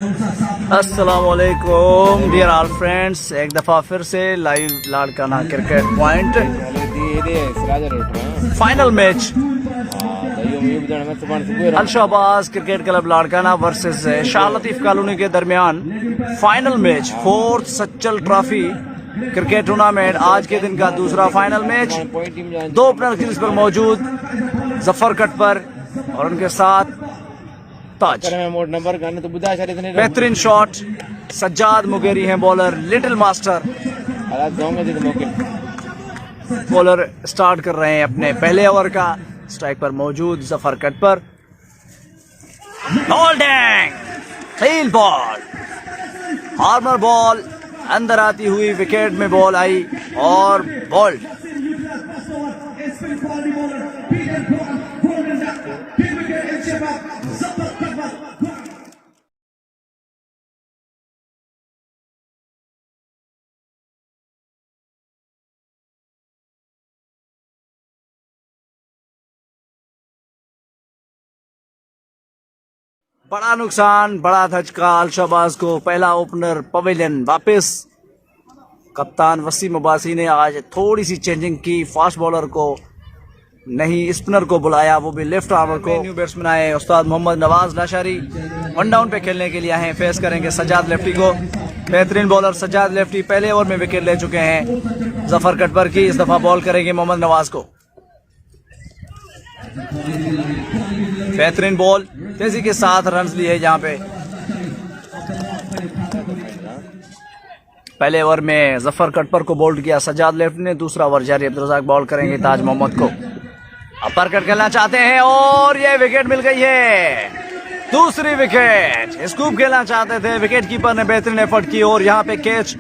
अस्सलामुअलैकुम dear all friends, एक दफ़ा फिर से live Larkana cricket point final match Al Shahbaz cricket club Larkana versus Shah Latif colony के दरमियान final match fourth Sachal trophy cricket tournament. आज के दिन का दूसरा फाइनल मैच। दो ओपनर क्रीज पर मौजूद जफर कटपर और उनके साथ ताज। बेहतरीन शॉट सज्जाद मुगेरी हैं bowler. Little master bowler start कर रहे हैं अपने पहले ओवर का। स्ट्राइक पर मौजूद Zafar Katpar. Holding clean ball, हार्मर बॉल अंदर आती हुई विकेट में बॉल आई और बॉल्ड। बड़ा नुकसान, बड़ा धचका अल शहबाज को। पहला ओपनर पवेलियन वापस। कप्तान वसीम अब्बासी ने आज थोड़ी सी चेंजिंग की। फास्ट बॉलर को नहीं, स्पिनर को बुलाया, वो भी लेफ्ट आर्मर को। न्यू बैट्समैन आए उस्ताद मोहम्मद नवाज लाशारी, वन डाउन पे खेलने के लिए आए। फेस करेंगे सज्जाद लेफ्टी को। बेहतरीन बॉलर सज्जाद लेफ्टी पहले ओवर में विकेट ले चुके हैं जफर कटपर की। इस दफा बॉल करेंगे मोहम्मद नवाज को। बेहतरीन बॉल, तेजी के साथ रन लिए जहां पे। पहले ओवर में जफर कटपर को बोल्ड किया सज्जाद लेफ्ट ने। दूसरा ओवर जारी अब्दुल रज़ाक बॉल करेंगे ताज मोहम्मद को। अपर कट खेलना चाहते हैं और ये विकेट मिल गई है। दूसरी विकेट, स्कूप खेलना चाहते थे, विकेट कीपर ने बेहतरीन एफर्ट की और यहाँ पे कैच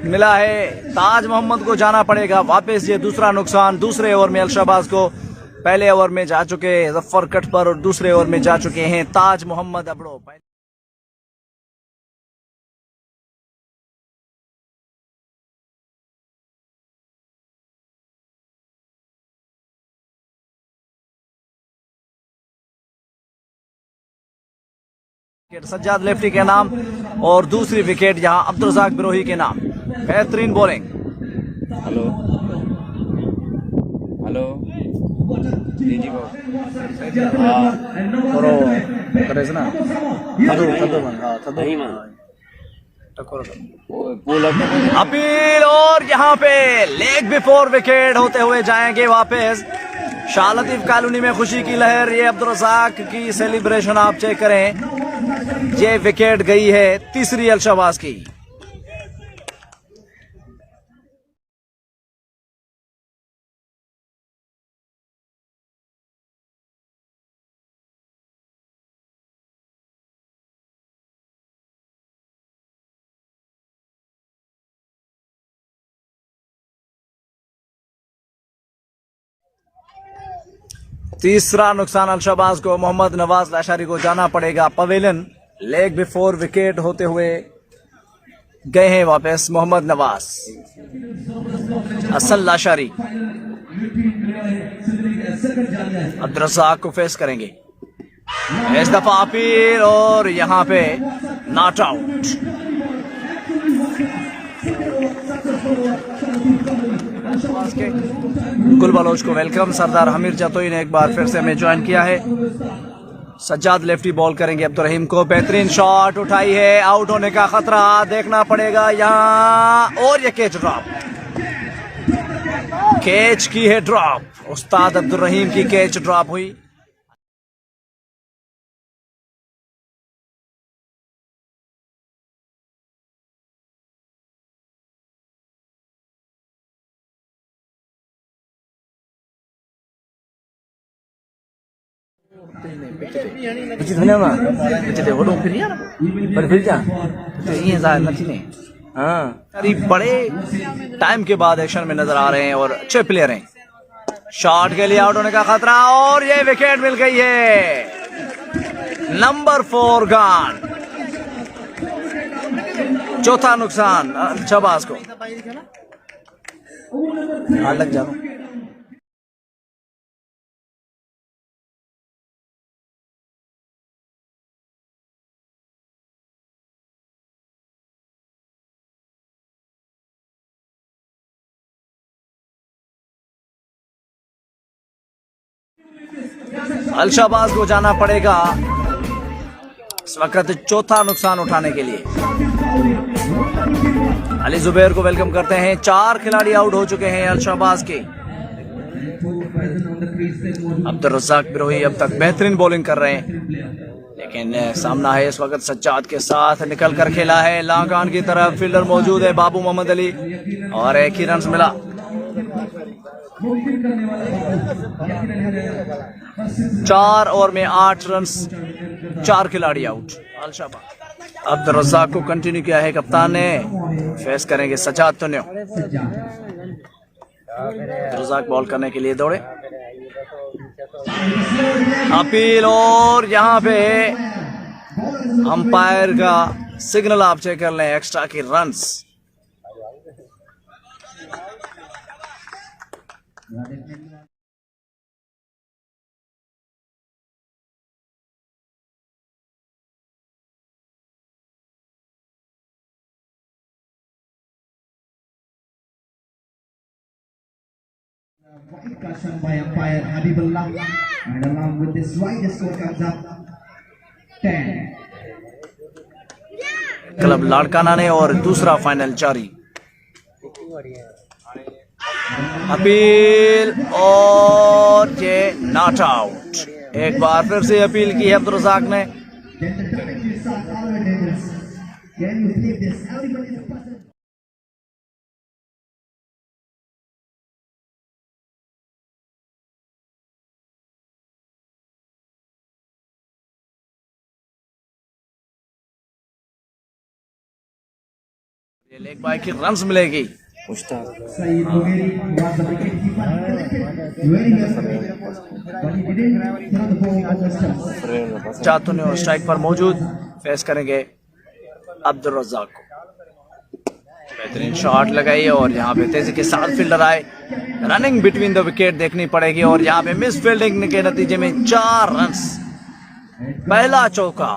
मिला है। ताज मोहम्मद को जाना पड़ेगा वापस। ये दूसरा नुकसान दूसरे ओवर में अल शहबाज को। पहले ओवर में जा चुके जफर कटपर और दूसरे ओवर में जा चुके हैं ताज मोहम्मद अबड़ो। सज्जाद लेफ्टी के नाम और दूसरी विकेट यहां अब्दुल रज़ाक बिरोही के नाम। बेहतरीन बॉलिंग। हेलो हेलो जी जी अपील और यहाँ पे लेग बिफोर विकेट होते हुए जाएंगे वापस। शाह लतीफ कॉलोनी में खुशी की लहर। ये अब्दुल रज़ाक की सेलिब्रेशन आप चेक करें। ये विकेट गई है तीसरी अल शहबाज की। तीसरा नुकसान अल शहबाज को। मोहम्मद नवाज लाशारी को जाना पड़ेगा पवेलियन। लेग बिफोर विकेट होते हुए गए हैं वापस मोहम्मद नवाज। असल लाशारी अब्दुल रज़ाक को फेस करेंगे। इस दफा अपील और यहां पे नॉट आउट। गुल बलोच को वेलकम। सरदार हमीर जतोई ने एक बार फिर से हमें ज्वाइन किया है। सज्जाद लेफ्टी बॉल करेंगे अब्दुल रहीम को। बेहतरीन शॉट उठाई है, आउट होने का खतरा देखना पड़ेगा यहां और ये कैच ड्रॉप। कैच की है ड्रॉप, उस्ताद अब्दुल रहीम की कैच ड्रॉप हुई। बड़े टाइम के बाद एक्शन में नजर आ रहे हैं और अच्छे प्लेयर हैं। शॉट के लिए आउट होने का खतरा और ये विकेट मिल गई है। Number 4 gone. चौथा नुकसान शहबाज को। लग जाओ। अल शहबाज को जाना पड़ेगा इस वक्त चौथा नुकसान उठाने के लिए। अली जुबैर को वेलकम करते हैं। 4 खिलाड़ी आउट हो चुके हैं अल शहबाज के। अब्दुल रज़ाक बिरोही अब तक बेहतरीन बॉलिंग कर रहे हैं, लेकिन सामना है इस वक्त सज्जाद के साथ। निकल कर खेला है लॉन्ग ऑन की तरफ, फील्डर मौजूद है बाबू मोहम्मद अली और एक ही रन मिला। 4 ओवर में 8 रन, 4 खिलाड़ी आउट। अल शहबाज अब्दुल रज़ाक को कंटिन्यू किया है कप्तान ने। फेस करेंगे सज्जाद तुन्यो। रज़ाक बॉल करने के लिए दौड़े। अपील और यहाँ पे अंपायर का सिग्नल आप चेक कर लें, एक्स्ट्रा की runs. Wide caution by umpire Habibullah, and along with this wide score comes up 10. Club Larkana ने और दूसरा फाइनल जारी। अपील और ये नॉट आउट। एक बार फिर से अपील की है अब्दुल रज़ाक ने। Then the time is all over dangerous. Can you believe this? Everybody is puzzled. ये लेग बाय की रन्स मिलेगी। Saeed Mugheri was the wicket keeper. Very well, but he didn't throw the ball over stumps. चातुन strike पर मौजूद, face करेंगे अब्दुल रज़ाक को। बेहतरीन shot लगाई और यहाँ पे तेजी के साथ फील्डर आए। रनिंग बिटवीन द विकेट देखनी पड़ेगी और यहाँ पे मिस फील्डिंग के नतीजे में 4 रन। पहला चौका।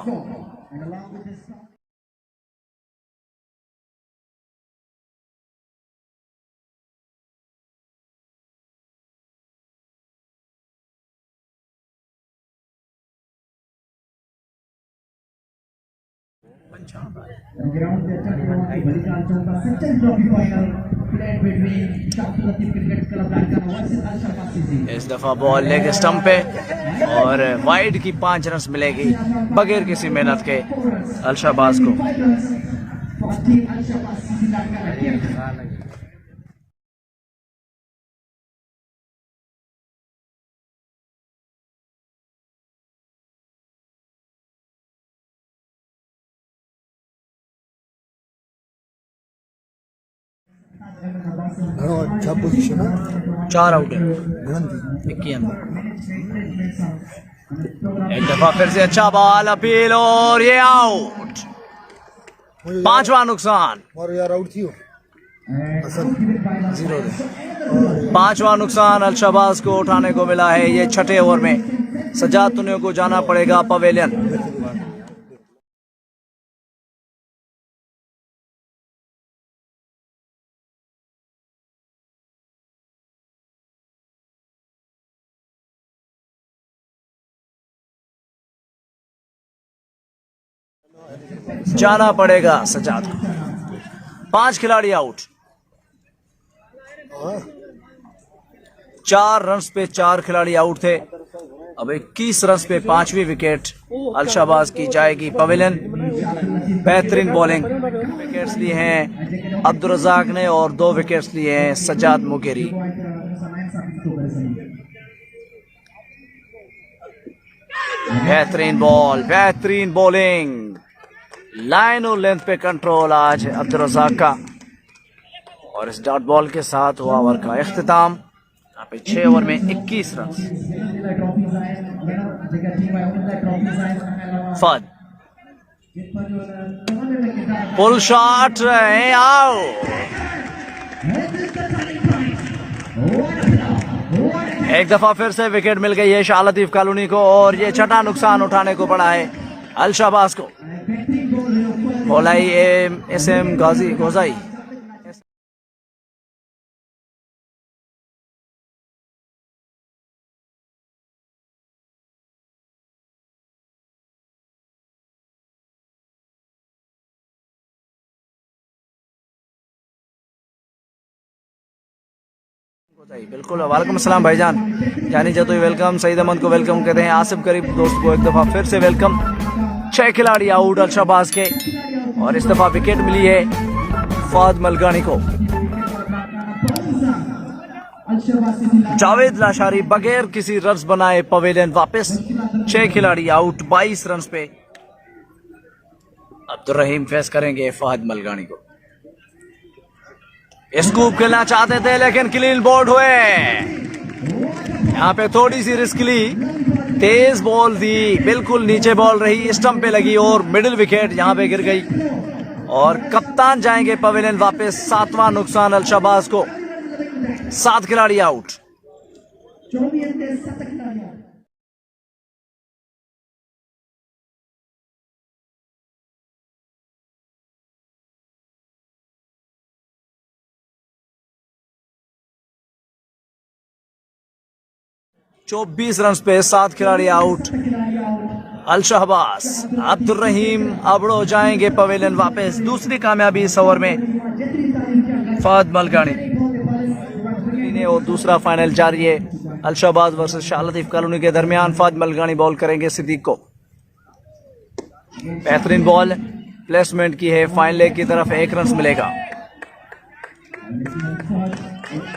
Ground the Balikan Chowka second trophy final played between Shahpur Latif Cricket Club Lankana versus Al Shahbaz CC. इस दफा बॉल लेग स्टंप पे और वाइड की 5 रन मिलेगी बगैर किसी मेहनत के अल शहबाज को। For team Al Shahbaz CC Lankana team. अच्छा पोजीशन है, 4 आउट है, 21 एक दफा फिर से अच्छा बॉल, अपील और ये आउट। 5वां नुकसान। और यार आउट थी वो। 5वां नुकसान अल शहबाज को उठाने को मिला है। ये 6ठे ओवर में सज्जाद तुन्यो को जाना पड़ेगा पवेलियन। जाना पड़ेगा सज्जाद को। 5 खिलाड़ी आउट। 4 रन पे 4 खिलाड़ी आउट थे। अब 21 रन पे 5वीं विकेट अल शहबाज की जाएगी पवेलियन। बेहतरीन बॉलिंग, विकेट्स लिए हैं अब्दुल रज़ाक ने और 2 विकेट्स लिए हैं सज्जाद मुगेरी। बेहतरीन बॉल, बेहतरीन बॉलिंग, लाइन और लेंथ पे कंट्रोल आज अब्दुल रज़ाक का। और इस डॉट बॉल के साथ हुआ ओवर का इख्तिताम। यहाँ पे 6 ओवर में 21 रन। फद पुल शॉट रहे आओ। एक दफा फिर से विकेट मिल गई है शाह लतीफ कॉलोनी को और ये 6ठा नुकसान उठाने को पड़ा है अल शहबाज को। बोलाई SM गोजाई बिल्कुल। वालेकुम अस्सलाम भाईजान, यानी जतोई वेलकम, सईद अहमद को वेलकम कहते हैं, आसिफ करीब दोस्त को एक दफा फिर से वेलकम। 6 खिलाड़ी आउट अल शहबाज के, और इस दफा विकेट मिली है फहद मलकानी को। जावेद लाशारी बगैर किसी रन्स बनाए पवेलियन वापस। 6 खिलाड़ी आउट 22 रन्स पे। अब्दुल रहीम फेस करेंगे फहद मलकानी को। स्कूप खेलना चाहते थे लेकिन क्लीन बोल्ड हुए। यहाँ पे थोड़ी सी रिस्क ली, तेज बॉल दी, बिल्कुल नीचे बॉल रही, स्टंप पे लगी और मिडिल विकेट यहाँ पे गिर गई। और कप्तान जाएंगे पवेलियन वापस। 7वां नुकसान अल शहबाज को। 7 खिलाड़ी आउट। चौबीस रन पे 7 खिलाड़ी आउट। अल शहबाज, अब्दुल रहीम अबड़ो जाएंगे पवेलियन वापस। दूसरी कामयाबी इस ओवर में फहद मलकानी और दूसरा फाइनल जारी है अल शहबाज वर्सेस शाह लतीफ कॉलोनी के दरमियान। फहद मलकानी बॉल करेंगे सिद्दीक को। बेहतरीन बॉल प्लेसमेंट की है, फाइन लेग की तरफ 1 रन मिलेगा।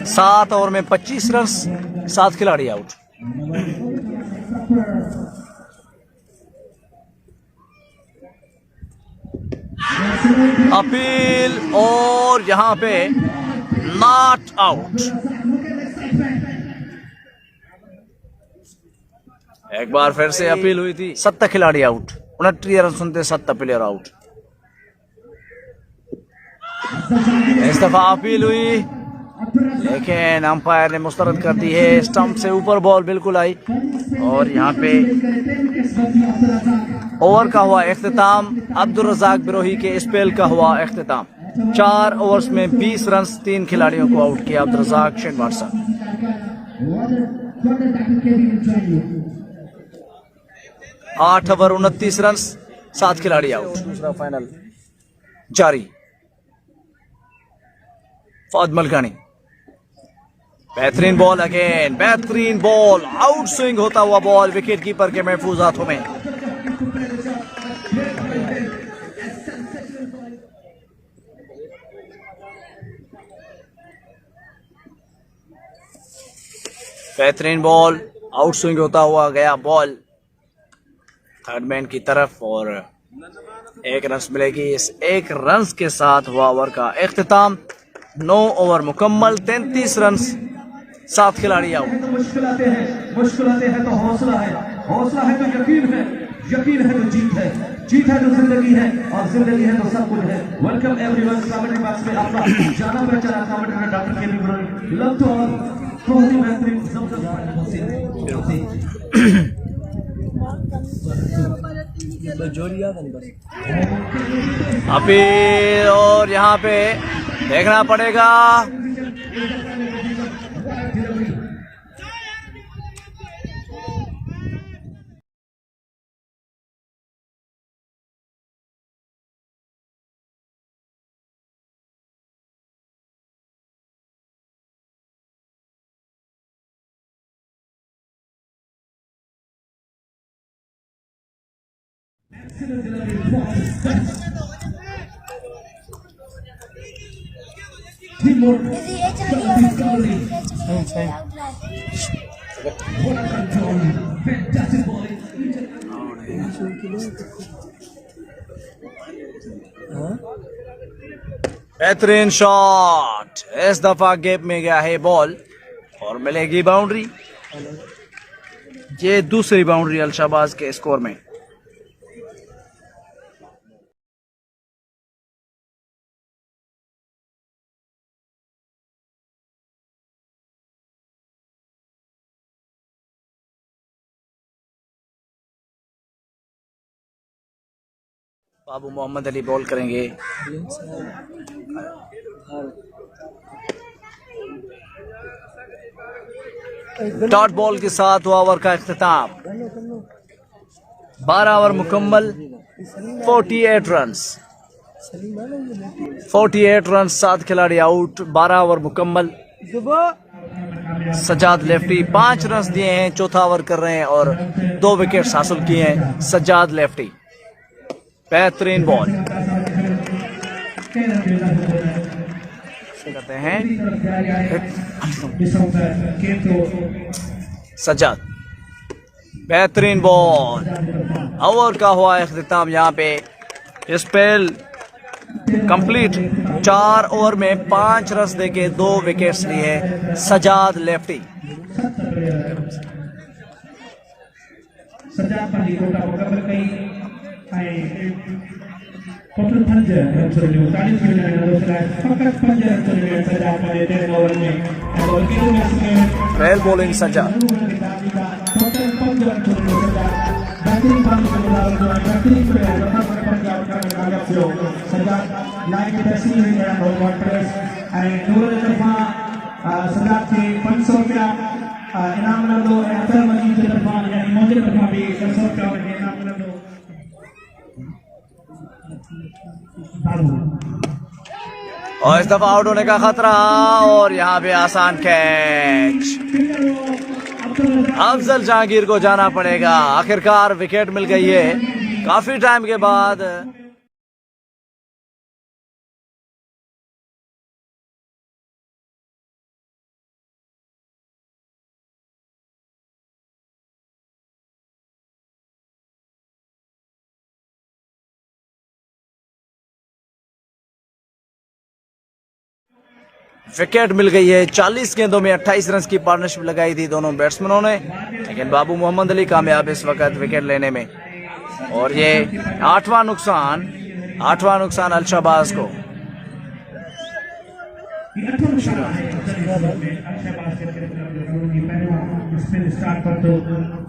7 ओवर में 25 रन, 7 खिलाड़ी आउट। अपील और यहां पे नॉट आउट। एक बार फिर से अपील हुई थी। 7 खिलाड़ी आउट, 29 रन सुनते 7 प्लेयर आउट। इस दफा अपील हुई लेकिन अंपायर ने मुस्तरद कर दी है। स्टंप से ऊपर बॉल बिल्कुल आई और यहाँ पे ओवर का हुआ इख्तिताम। अब्दुल रज़ाक बिरोही के स्पेल का हुआ इख्तिताम। 4 ओवर्स में 20 रन, 3 खिलाड़ियों को आउट किया अब्दुल रज़ाक शेखवारसा। 8 ओवर 29 रन, 7 खिलाड़ी आउट। दूसरा फाइनल जारी। फहद मलकानी, बेहतरीन बॉल अगेन, बेहतरीन बॉल, आउट स्विंग होता हुआ बॉल विकेट कीपर के महफूज हाथों में। बेहतरीन बॉल, आउट स्विंग होता हुआ गया बॉल थर्ड मैन की तरफ और 1 रन मिलेगी। इस 1 रन के साथ हुआ ओवर का इख्तिताम। 9 ओवर मुकम्मल, 33 रन, 7 खिलाड़ी आउट। मुश्किलातें हैं तो हौसला है, हौसला है तो यकीन है, यकीन है तो जीत है, जीत है तो जिंदगी है और जिंदगी है तो सब कुछ है। Welcome everyone. कमेंट्री बॉक्स में आपका जाना पहचाना कमेंटेटर डॉक्टर के लिए लव टू ऑल। बहुत ही बेहतरीन अपील और यहाँ पे देखना पड़ेगा। बेहतरीन शॉट, इस दफा गैप में गया है बॉल और मिलेगी बाउंड्री। ये दूसरी बाउंड्री अल शहबाज के स्कोर में। बाबू मोहम्मद अली बॉल करेंगे। डॉट बॉल के साथ ओवर का इख्तिताम। 12 ओवर मुकम्मल, 48 रन, 48 रन, 7 खिलाड़ी आउट। 12 ओवर मुकम्मल। सज्जाद लेफ्टी 5 रन दिए हैं, चौथा ओवर कर रहे हैं और 2 विकेट हासिल किए हैं सज्जाद लेफ्टी। बेहतरीन बॉल करते हैं सज्जाद, बेहतरीन बॉल। ओवर का हुआ इख्तिताम। यहाँ पे स्पेल कंप्लीट। 4 ओवर में 5 रन देके 2 विकेट्स लिए Sajjad lefty. Well bowling Sajjad. Sajjad के 500 रुपया इनाम दो। अतर मजीद की तरफा यानी मौजे तरफा भी 500 रुपया इनाम दो। और इस दफा आउट होने का खतरा और यहाँ पे आसान कैच। अफजल जहांगीर को जाना पड़ेगा। आखिरकार विकेट मिल गई है काफी टाइम के बाद। विकेट मिल गई है। 40 गेंदों में 28 रन की पार्टनरशिप लगाई थी दोनों बैट्समैनों ने, लेकिन बाबू मोहम्मद अली कामयाब इस वक्त विकेट लेने में। और ये 8वां नुकसान अल-शहबाज को।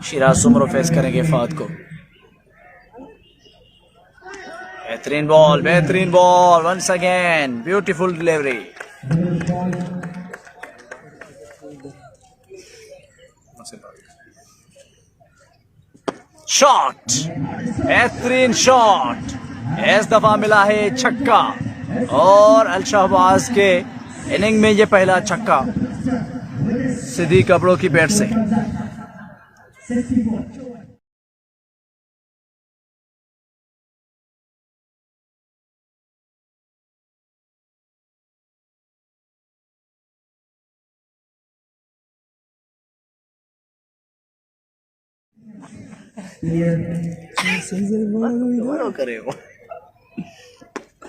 शिराज सुमरो फेस करेंगे फाद को। बेहतरीन ball once again, beautiful delivery. Shot, बेहतरीन शॉट। इस दफा मिला है छक्का और अल-शहबाज के इनिंग में ये पहला छक्का सीधी कपड़ों की बैट से।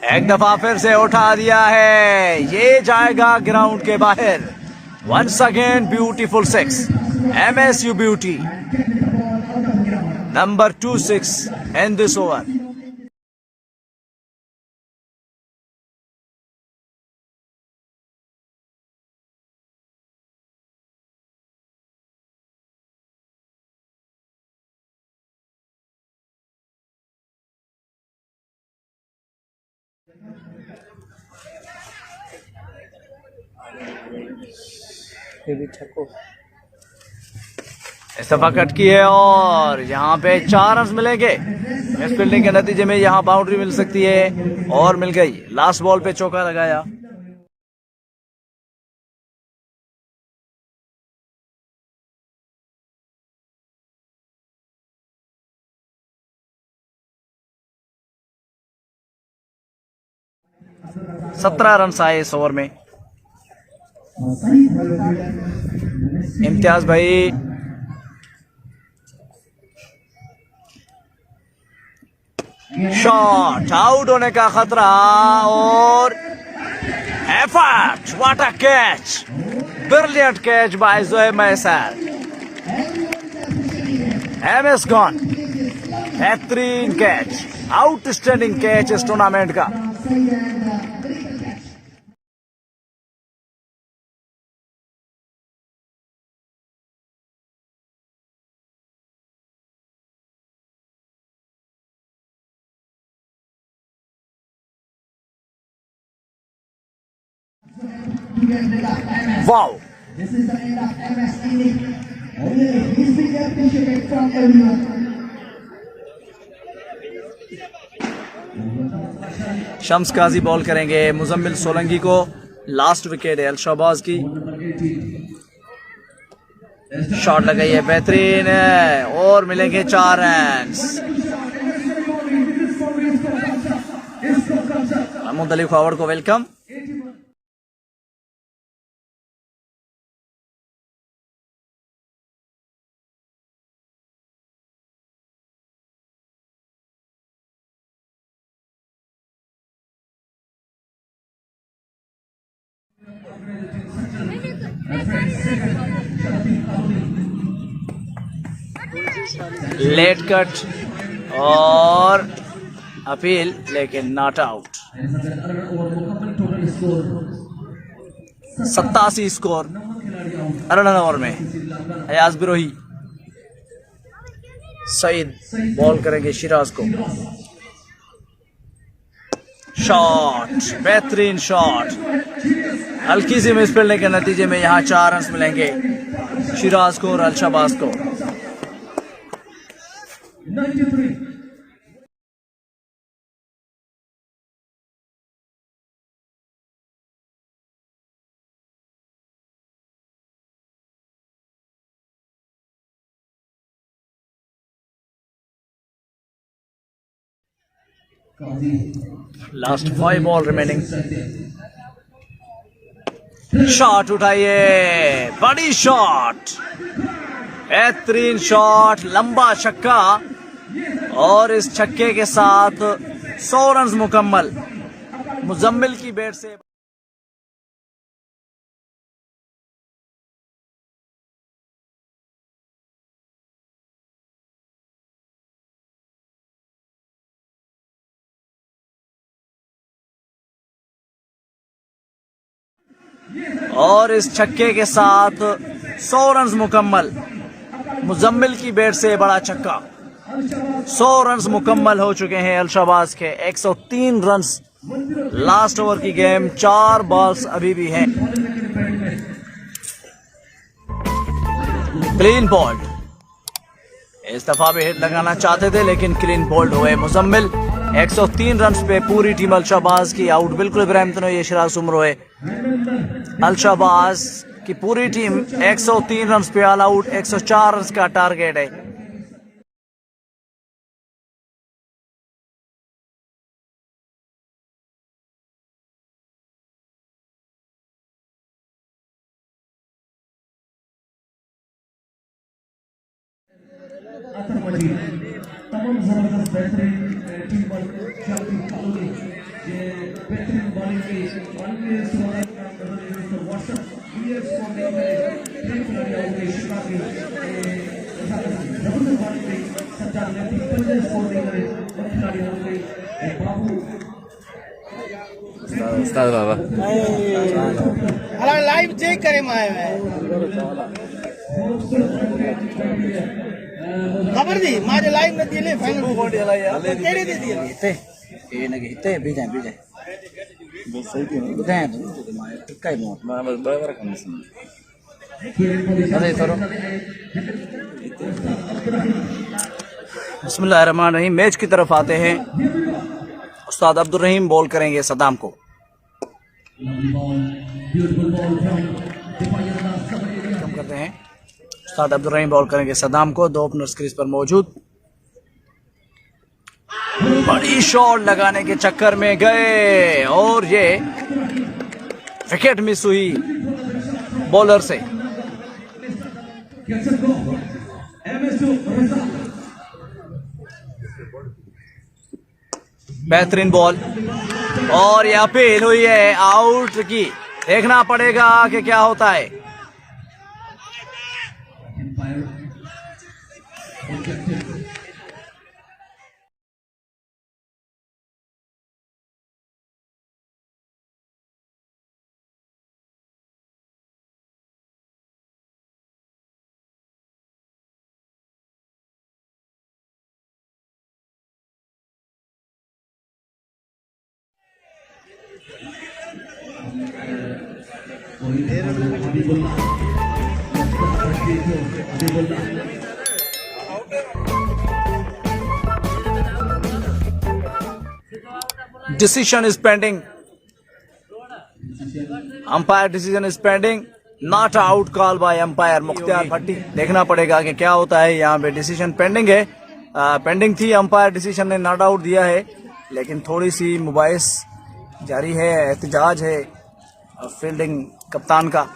एक दफा फिर से उठा दिया है, ये जाएगा ग्राउंड के बाहर। Once again beautiful 6, MSU beauty number 26 in this over. इस दफा कट की है और यहाँ पे 4 रन मिलेंगे। इस फील्डिंग के नतीजे में यहाँ बाउंड्री मिल सकती है और मिल गई। लास्ट बॉल पे चौका लगाया। सत्रह रन आए इस ओवर में। इम्तियाज भाई शॉट, आउट होने का खतरा और effort. What a catch, brilliant catch by Zohaib Maisar. MS gone, बेहतरीन कैच, आउटस्टैंडिंग कैच इस टूर्नामेंट का। Wow! This is the end of MS inning. Really, please be appreciated from everyone. Shams Qazi ball करेंगे मुजम्मिल सोलंकी को। लास्ट विकेट है अल-शहबाज की। शॉट लगाई है, बेहतरीन है और मिलेंगे 4 रन। महमूद अली फॉरवर्ड को वेलकम। लेट कट और अपील, लेकिन नॉट आउट। 87 स्कोर 18 ओवर में। अयाज बिरोही, सईद बॉल करेंगे शिराज को। शॉट, बेहतरीन शॉट, हल्की सी मिस फील्डिंग के नतीजे में यहां 4 रन मिलेंगे शिराज को और अलशाबाज को। 93 लास्ट 5 बॉल रिमेनिंग। शॉट उठाइए, बड़ी शॉट, बेहतरीन शॉट, लंबा छक्का और इस छक्के के साथ 100 रन मुकम्मल मुजम्मिल की बैट से। और इस छक्के के साथ 100 रन मुकम्मल मुजम्मिल की बैट से बड़ा छक्का। 100 रन मुकम्मल हो चुके हैं अलशाबाज के। 103 रन लास्ट ओवर की गेम, 4 बॉल्स अभी भी हैं। क्लीन बोल्ड, इस दफा भी हिट लगाना चाहते थे लेकिन क्लीन बोल्ड हुए मुजम्मिल। 103 रन पे पूरी टीम अलशाबाज की आउट। बिल्कुल इब्राहिम तनोई, शिराज उमर है। अलशाबाज की पूरी टीम 103 रन पे ऑल आउट। 104 रन का टारगेट है। अतर मजीद तमाम जबरदस्त बेहतरीन टीम वर्क शामिल कॉलोनी ये बेहतरीन बॉलिंग की शुरुआत का व्हाट्सएप वीएस को देखने ट्रेन खिलाड़ी आउट गए शिकागो जबरदस्त बॉलिंग की सज्जाद ने 50 स्कोर देकर खिलाड़ी आउट गए बाबू उस्ताद बाबा अरे लाइव चेक करे माए में खबर दी माजे लाइव में दिले फाइनल बोर्ड वाला यार तेरे दे दिए ते ये नगे ते बीजे बस सही क्यों बताएं तो माय कई मोट मैं बस बराबर काम सुन। अरे करो। बिस्मिल्लाहिर्रहमानिर्रहीम। मैच की तरफ आते हैं। उस्ताद अब्दुल रहीम बॉल करेंगे सदाम को। कम करते हैं। उस्ताद अब्दुल रहीम बॉल करेंगे सदाम को। 2 ओपनर्स क्रीज पर मौजूद। बड़ी शॉट लगाने के चक्कर में गए और ये विकेट मिस हुई बॉलर से। बेहतरीन बॉल और ये अपील हुई है आउट की। देखना पड़ेगा कि क्या होता है। Decision is pending. Umpire decision is pending. Not out call by umpire Mukhtiar Bhatti. देखना पड़ेगा कि क्या होता है यहाँ पे। डिसीजन पेंडिंग है, पेंडिंग थी, अंपायर डिसीजन ने नॉट आउट दिया है, लेकिन थोड़ी सी मुबाइस जारी है, एहतजाज है फील्डिंग कप्तान का।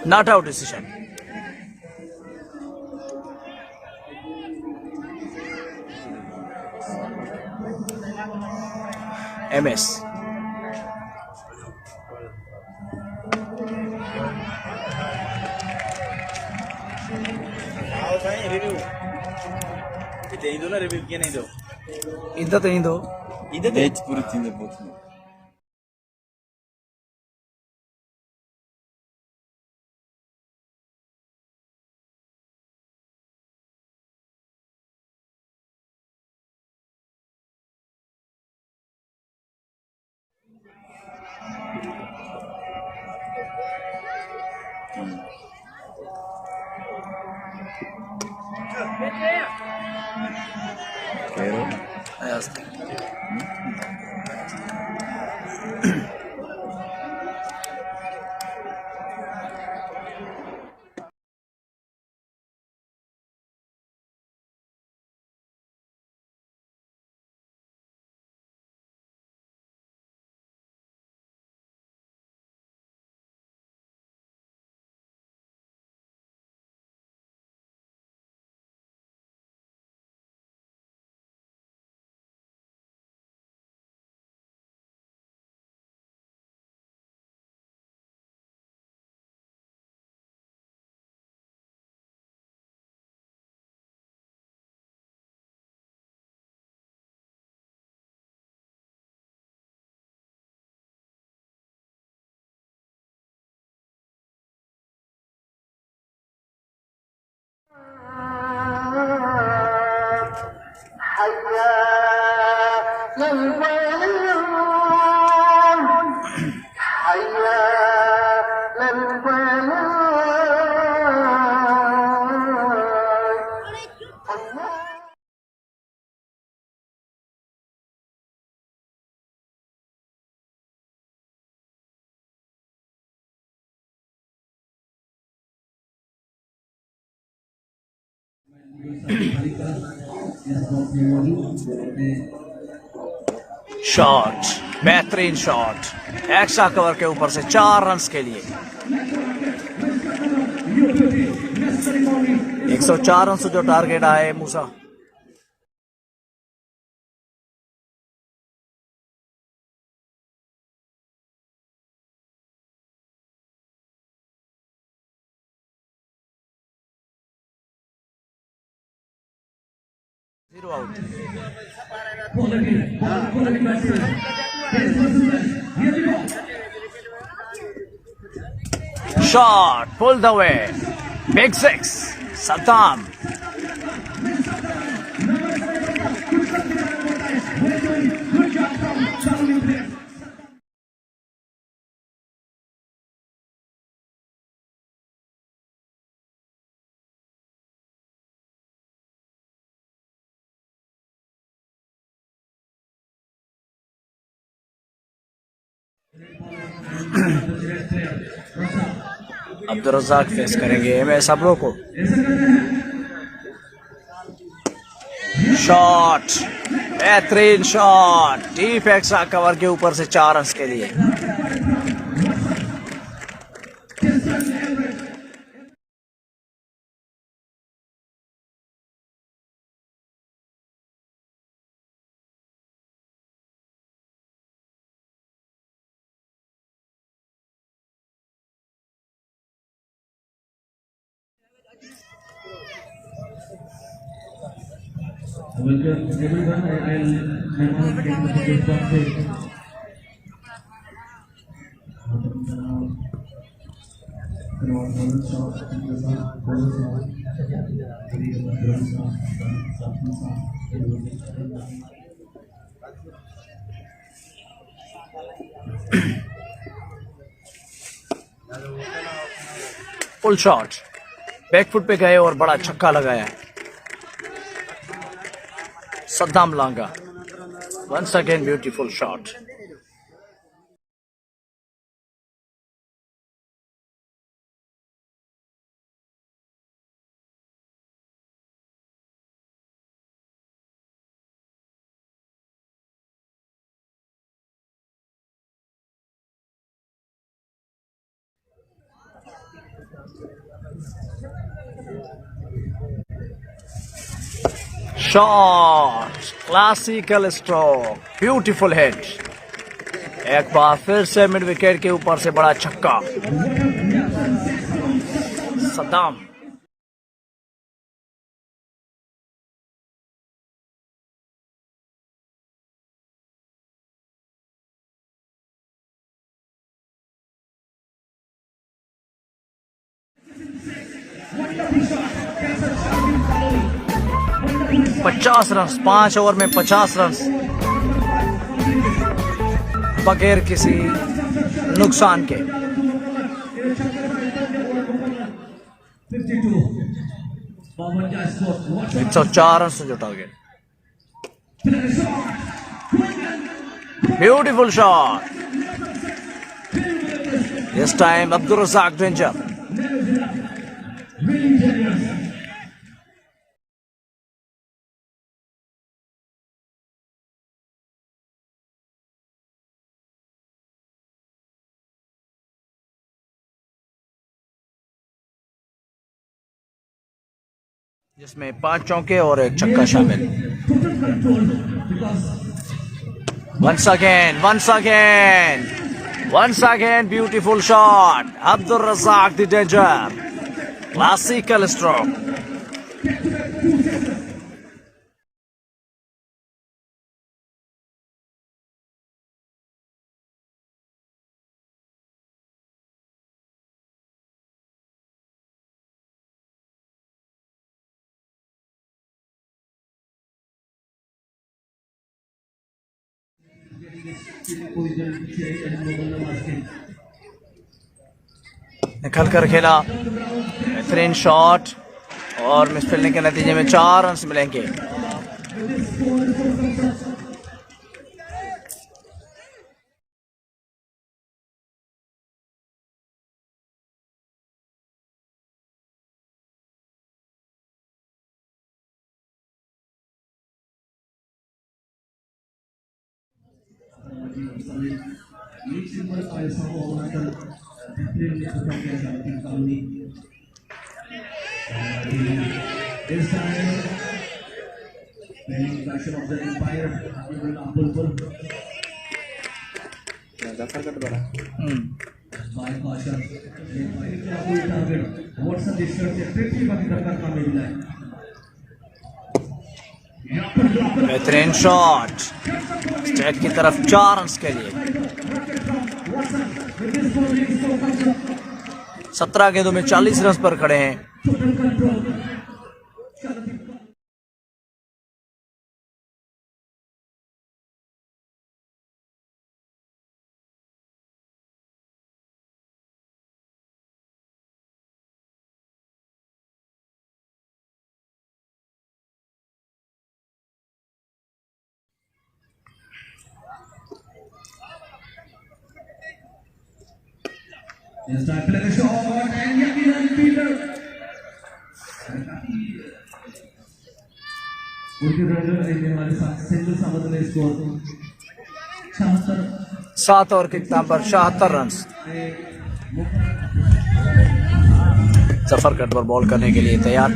Not out decision. MS review दो ना, रिव्यू किया नहीं दो इधर तो नहीं दो, इधर मैच पूरी थी ना बहुत। शॉट, बेहतरीन शॉट, एक्स्ट्रा कवर के ऊपर से 4 रन्स के लिए। 104 रन जो टारगेट आए Musa. Zero out. Shot pulled away. Big six. Saddam. Abdul Razzaq face करेंगे एमएस सबरों को। शॉट, बेहतरीन शॉट, डीप एक्स्ट्रा कवर के ऊपर से 4 रन के लिए। Welcome everyone. I'll take the response. Full shot, back foot पे गए और बड़ा छक्का लगाया है Saddam Langa. Once again beautiful shot. Shot, classical stroke, beautiful hit. एक बार फिर से मिड विकेट के ऊपर से बड़ा छक्का। सद्दाम पचास रन, 5 ओवर में 50 रन बगैर किसी नुकसान के। 104 रन से जो target. Beautiful shot, this time Abdul Razzaq danger. जिसमें 5 चौके और 1 छक्का शामिल। once again beautiful shot, Abdul Razak the danger, classical stroke। निकल कर खेला, बेहतरीन शॉट और मिस फील्डिंग के नतीजे में 4 रन मिलेंगे। बेहतरीन शॉट, स्ट्रेट की तरफ 4 रन के लिए। 17 गेंदों में 40 रन पर खड़े हैं। Yes, I play the shot and Yakin and Peter. उनके रनर देखने हमारे साथ सेंजल सामत ने स्कोर 7 ओवर के इख्तिताम पर 76 रन। जफर कट पर बॉल करने के लिए तैयार।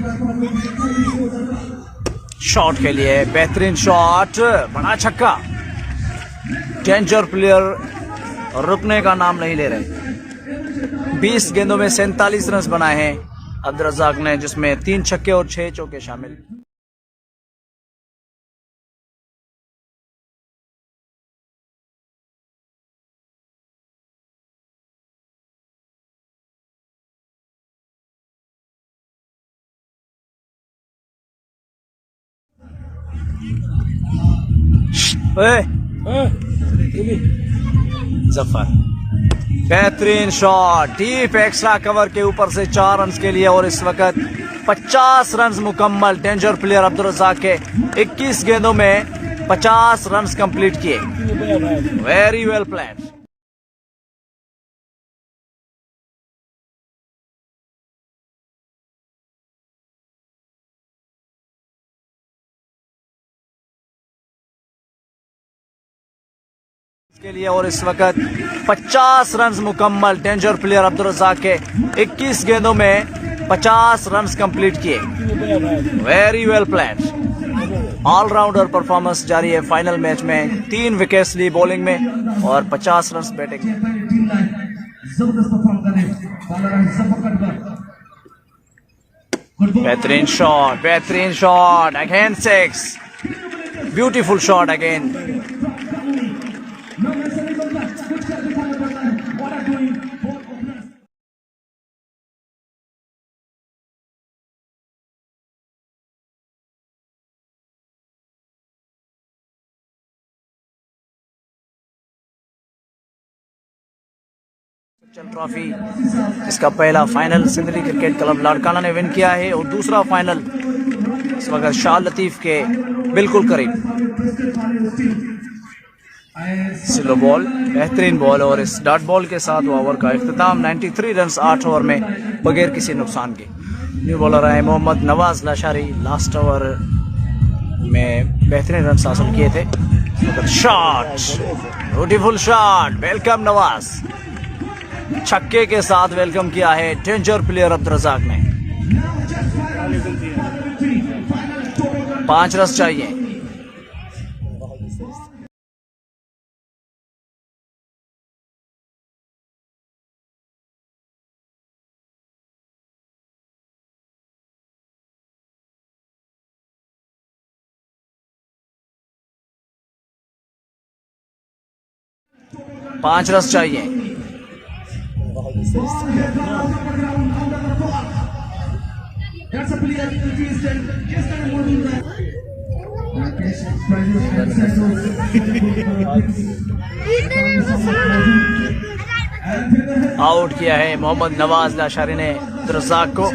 शॉट के लिए बेहतरीन शॉट, बड़ा छक्का। डेंजर प्लेयर रुकने का नाम नहीं ले रहे। 20 गेंदों में 47 रन बनाए हैं अब्दुल रज़ाक ने, जिसमें 3 छक्के और 6 चौके शामिल। ओए जफर बेहतरीन शॉट, डीप एक्स्ट्रा कवर के ऊपर से 4 रन के लिए और इस वक्त 50 रन मुकम्मल। डेंजर प्लेयर अब्दुल रज़ाक के 21 गेंदों में 50 रन कंप्लीट किए। Very well played. के लिए और इस वक्त 50 रन मुकम्मल। डेंजर प्लेयर अब्दुल रज़ाक के 21 गेंदों में 50 रन कंप्लीट किए। Very well played. Allrounder performance जारी है फाइनल मैच में। 3 विकेट्स ली बॉलिंग में और 50 रन बैटिंग में। बेहतरीन shot again 6। Beautiful shot again. Trophy इसका पहला फाइनल सिंधली क्रिकेट क्लब लाड़काना ने विन किया है और दूसरा फाइनल इस वक्त शाह लतीफ के बिल्कुल करीब। स्लो बॉल, बेहतरीन बॉल और इस डॉट बॉल के साथ ओवर का इख्तिताम। 93 रन 8 ओवर में बगैर किसी नुकसान के। न्यू बॉलर आए मोहम्मद नवाज लाशारी। लास्ट ओवर में बेहतरीन रन हासिल किए थे। Shot, beautiful shot. Welcome Nawaz, छक्के के साथ वेलकम किया है डेंजर प्लेयर अब्दुल रज़ाक ने। 5 रन चाहिए। पांच रन चाहिए। आउट किया है मोहम्मद नवाज लाशारी ने अब्दुल रज़ाक को।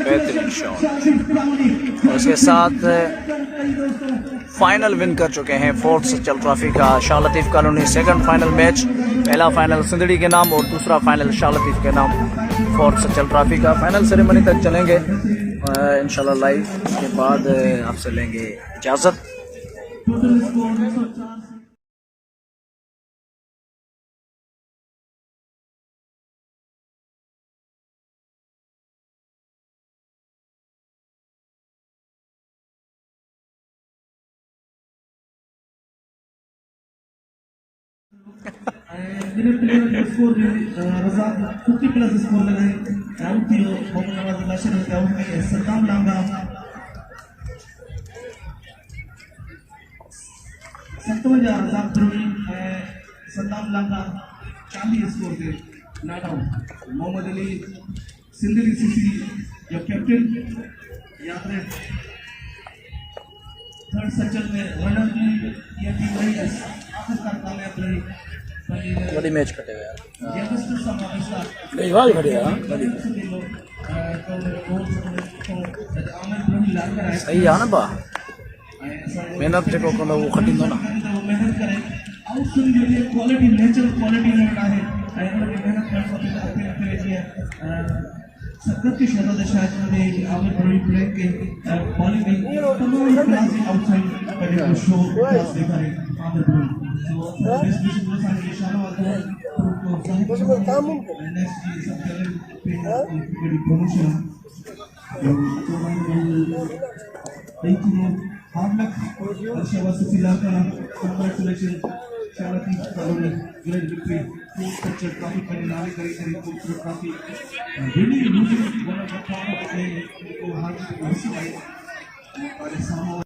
बेहतरीन शॉट। उसके साथ फाइनल विन कर चुके हैं फोर्थ सचल ट्रॉफी का Shah Latif colony. Second final match, पहला फाइनल सिंधड़ी के नाम और दूसरा फाइनल शाह लतीफ के नाम फोर्थ सचल ट्रॉफी का। फाइनल सेरेमनी तक चलेंगे इंशाल्लाह लाइव। उसके बाद आपसे लेंगे इजाज़त। रज़ाक 50 प्लस स्कोर लगाए। आउट थी मोहम्मद नवाज लाशारी के आउट में सद्दाम लांगा 57 रज़ाक ध्रुवी सद्दाम लांगा 40 स्कोर थे नॉट आउट। मोहम्मद अली सिंधली सीसी जो कैप्टन याद रहे। थर्ड सचल में रनर की ये टीम रही है आखिरकार कामयाब रही। बड़ी मैच कटे हुए यार। सही है ना बा मेहनत टेको को वो खटिंदो ना मेहनत करें। आउटस्विंग जो क्वालिटी नेचुरल क्वालिटी में है इन्होंने मेहनत करके सत्तर की शहरों ने शायद उन्हें आमिर बड़ी प्लेयर के बॉलिंग में तमाम क्लासी आउटसाइड करने को शो देखा है आमिर बड़ी तो बेस्ट विशेष में सारे इशारा आता है तो साहिब नेक्स्ट ये सब टैलेंट पे बड़ी प्रमोशन तो thank you hard luck Shahbaz सिला का कांग्रेचुलेशन शाला की करोड़े ग्रेट विक्ट्री culture trophy परिणाम करी खूबसूरत trophy really losing one of the top of the hard और